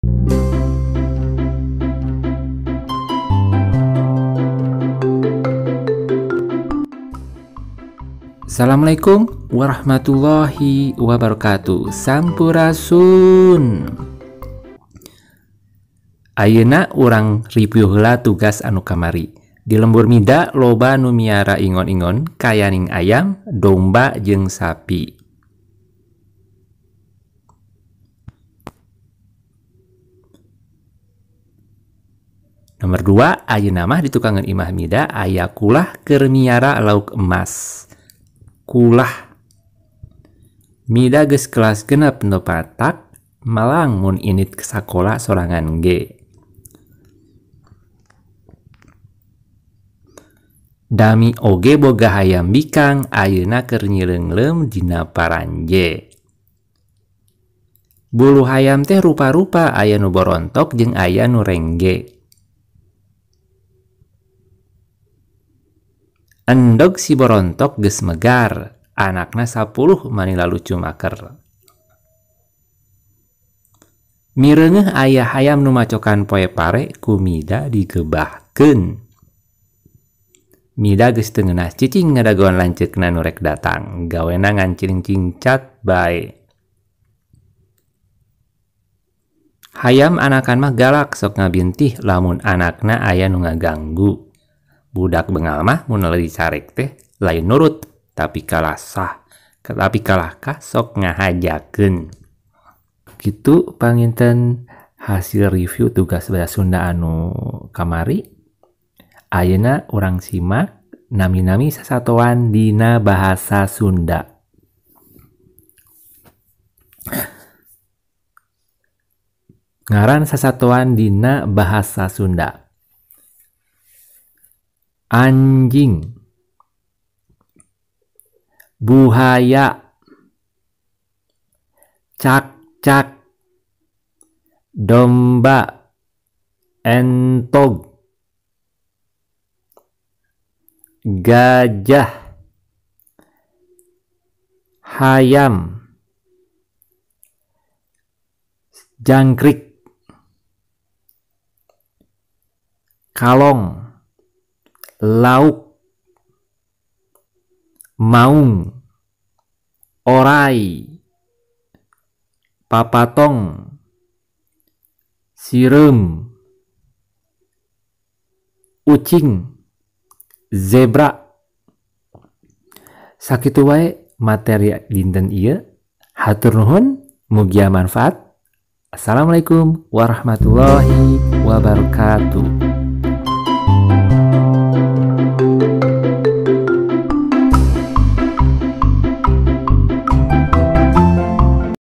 Assalamualaikum warahmatullahi wabarakatuh. Sampurasun. Ayeuna urang review heula tugas anu kamari. Di lembur mida loba nu miara ingon-ingon kayaning ayam, domba jeung sapi. Nomor 2, ayeuna mah di tukangan imah mida aya kulah keur miara lauk emas. Kulah mida geus kelas genep nu patak malang mun init ke sakola sorangan ge. Dami oge boga hayam bikang ayeuna keur nyileunglem dina paranje. Bulu hayam teh rupa-rupa, aya nu borontok jeung aya nu rengge. Endog si borontok geus megar, anakna 10 manila lucu maker. Mireungeuh aya hayam nu macokan poe pare ku mida digebahkeun. Mida geus teu ngeunah cicing ngadagoan lanceukna nu rek datang, gawena ngancing cingcat bae. Hayam anakan mah galak sok ngabintih lamun anakna aya nu ngaganggu. Budak bengal mah mun leuwih carek teh lain nurut tapi kalah kah sok ngahajakeun. Kitu panginten hasil review tugas bahasa Sunda anu kamari. Ayeuna urang simak nami-nami sasatoan dina bahasa Sunda. Ngaran sasatoan dina bahasa Sunda. Anjing, buhaya, cak-cak, domba, entog, gajah, hayam, jangkrik, kalong, lauk, maung, orai, papatong, sireum, ucing, zebra. Sakitu wae materi dinten ieu. Hatur nuhun, mugia manfaat. Assalamualaikum warahmatullahi wabarakatuh.